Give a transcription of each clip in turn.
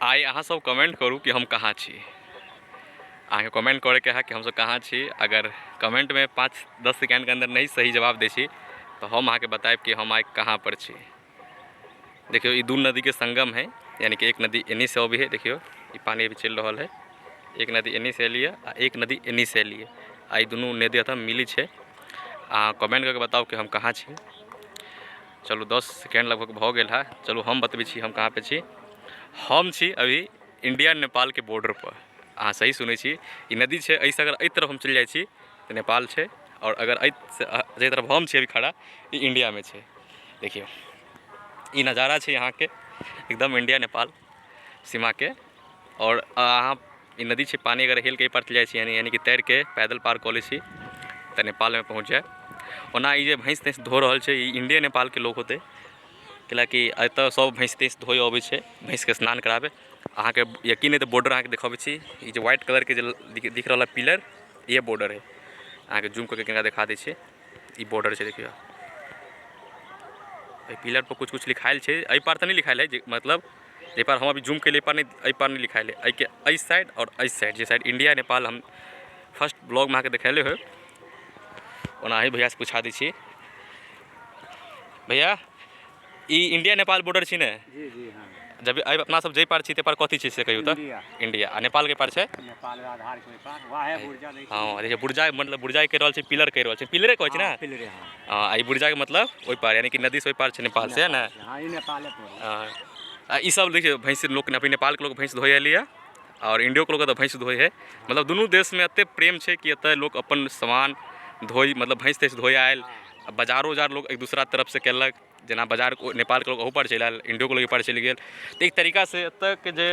आइ अहाँ सब कमेंट करू कि हम कहाँ छी। अहाँ कमेंट करे के है कि हम सब कहाँ छी। अगर कमेंट में 5-10 सेकेंड के अंदर नहीं सही जवाब दै छी तो हम अहाँ के बताएब कि हम आइ कहाँ पर छी। देखियो ये दू नदी के संगम है, यानी कि एक नदी एनी से अभी है। देखियो ये पानी अभी चल रहा है, एक नदी एनी से एलिए आ एक नदी एनी से एलिए। आई दोनों नदी अतः मिली है। कमेंट करके बताओ कि हम कहाँ छी। चलो 10 सेकेंड लगभग भ गेल है। चलो हम बतबी छी हम कहाँ पे छी। हम छी अभी इंडिया नेपाल के बॉर्डर पर। अहाँ सही सुनै छी, ई नदी है। ऐसे अगर एहि तरफ हम चल जाइ छी तो नेपाल है, और अगर जे तरफ हम छी अभी खड़ा ये इंडिया में है। देखियो ये नज़ारा है यहाँ के एकदम इंडिया नेपाल सीमा के। और अहाँ ई नदी है, पानी अगर हेल के पार चल जाइ यानी कि तैर के पैदल पार कऽ लै छी तो नेपाल में पहुँच जाए। ओना ये भैंस तैंस धो रहा है ये इंडिया नेपाल के लोग होते, कैलाकि एतऽ सब भैंस तैंस धोए अबै छै, भैंस के स्नान कराबे। अहाँ के यकीन नहीं तो बॉर्डर अहाँ के देखबै छी, ये जो व्हाइट कलर के जो दिख रहा पिलर ये बॉर्डर है। अहाँ के जूम करके केना दिखा दै छै, ये बॉर्डर है। देखियो पिलर पर कुछ कुछ लिखायल है, एहि पार तो नहीं लिखायल है, मतलब जे पार हम अभी जूम के लिए एहि पार नहीं लिखायल है। एहि साइड और एहि साइड, जे साइड इंडिया नेपाल हम फर्स्ट ब्लॉग में अहाँ के देखैले हो। ओना ही भैया से पूछा दी छी, भैया ई इंडिया नेपाल बॉर्डर छी ने? जी जी हाँ। जब अपना सब जे पार छी ते पार कथी छी से कहियो तो? इंडिया आ नेपाल के पार छै? नेपाल आधार के पार वहाँ है बुर्जा। हां देखिए बुर्जा, मतलब बुर्जा कह रहल छै, पिलर कह रहल छै, पिलरे कहै छै ना? पिलरे हां। हां ई बुर्जा के मतलब ओइ पार, यानी कि नदी से ओइ पार छै नेपाल से ना? हां ई नेपाल है पूरा। हां ई सब देखिए भैंस लोग ने, अपने नेपाल के लोग भैंस धोए लिया और इंडियो के लोग तो भैंस धोए है। मतलब दोनों देश में एते प्रेम छै कि एते लोग अपन सामान धोई, मतलब भैंस तैंस धोए आयल। बाजारो उजार लोग एक दूसरा तरफ से केलक, जेना बाजार नेपाल के लोग ऊपर चलि आयल, इंडियो के लोग ऊपर चलि गेल। तो एक तरीका से एतऽ के जे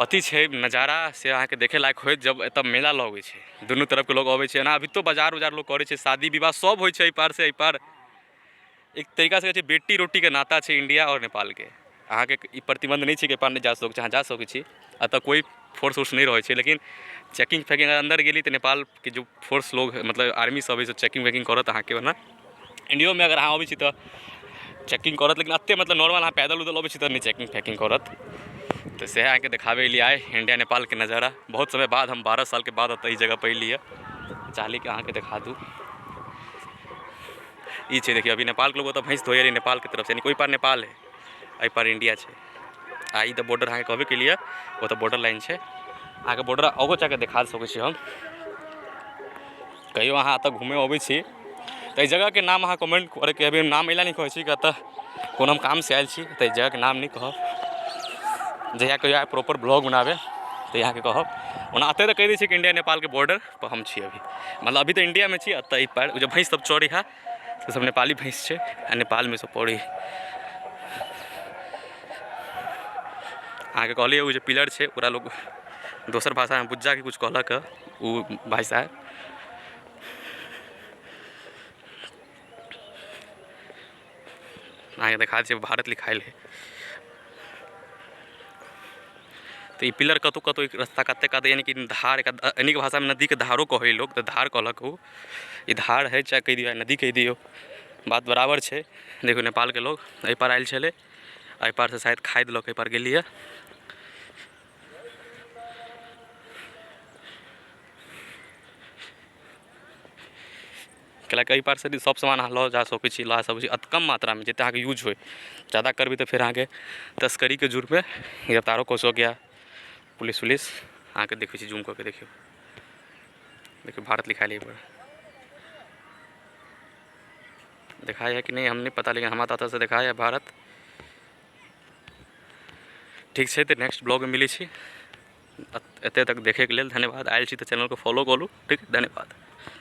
अथी छै नज़ारा से अहाँ के देखे लायक होइत जब एतऽ मेला लगै छै, दुनू तरफ के लोग अबै छै ना। अभी तो बाजार उजार लोग करे छै, शादी विवाह सब होइ छै एहि पार से एहि पार। एक तरीका से बेटी रोटी के नाता है इंडिया और नेपाल के। अहाँ के ई प्रतिबंध नहीं है कि पार नहीं जा सकै छी, अहाँ जा सकै छी। एतऽ कोई फोर्स उर्स नहीं रहे, लेकिन चेकिंग फैकिंग अंदर गेली तो नेपाल के जो फोर्स लोग मतलब आर्मी सब है चेकिंग वेकिंग करत। अहाँ के ओना इंडियो में अगर अहाँ अबै छी तो चेकिंग करत, लेकिन अत्ते मतलब नॉर्मल अहाँ पैदल उदल अबै छी तो नहीं चेकिंग फैकिंग करत। तो सह अहाँ के देखाबे लिए आए इंडिया नेपाल के नज़ारा। बहुत समय बाद हम 12 साल के बाद एतऽ जगह पर एलिए, चाहली कि अहाँ के दिखा दूँ। ई छै देखिए, अभी नेपाल के लोग तो भैंस धोए नेपाल के तरफ से, यानी कोई पार नेपाल है एहि पार इंडिया है। आ ई तो बॉर्डर अहाँ कहबे के लिए वो तो बॉर्डर लाइन है। अहाँ के बॉर्डर आगो जाके दिखा सकै छी हम। कहियो अहाँ एतऽ घूमे अबै छी तो जगह के नाम अहाँ कमेंट करे के, अभी नाम एला नहीं कहै छी कि एतऽ कोनो काम से आयल छी तो जगह के नाम नहीं कहब। जहिया कहियो प्रॉपर ब्लॉग बनाबे तो यहाँ के कहब। ओना एतऽ तो कह दै छी कि इंडिया नेपाल के बॉर्डर पर हम छी अभी, मतलब अभी तो इंडिया में छी। एतऽ ई पार जो भैंस सब चौड़ी है तो सब नेपाली भैंस है, आ नेपाल में सब पड़ी। अहाँ के कहलिए वो जो पिलर है पूरा लोग दोसर भाषा में बुज्जा के कुछ कहलक वो भाई साहब। अहाँ देखा दे भारत लिखाइल है। तो ये पिलर कतौ कतौ रास्ता कते कते, यानी कि धार, यानी कि भाषा में नदी के धारो कहे लोग, तो धार कहलक वो। ये धार है चाहे कह दियो नदी कह दियो, बात बराबर है। देखो नेपाल के लोग एहि पार आयल छले, एहि पार से शायद खाइ देलक, एहि पार गेलिए। कैलाकि एहि पार से सब सामान अहाँ लऽ जा सकै छी, ला सकै छी कम मात्रा में, जते अहाँ के यूज होय। ज़्यादा करबै तो फिर अहाँ के तस्करी के जुर्म में गिरफ्तारो कऽ सकैया पुलिस उलिस। अहाँ के देखै छी जूम करके, देखियो देखियो भारत लिखाइल है पर। दिखाया है कि नहीं हम नहीं पता, लेकिन हमारा तरफ से दिखाया है भारत। ठीक है तो नेक्स्ट ब्लॉग में मिली छी। एते तक देखे के लिए धन्यवाद। आयल छी तो चैनल को फॉलो करू, ठीक है, धन्यवाद।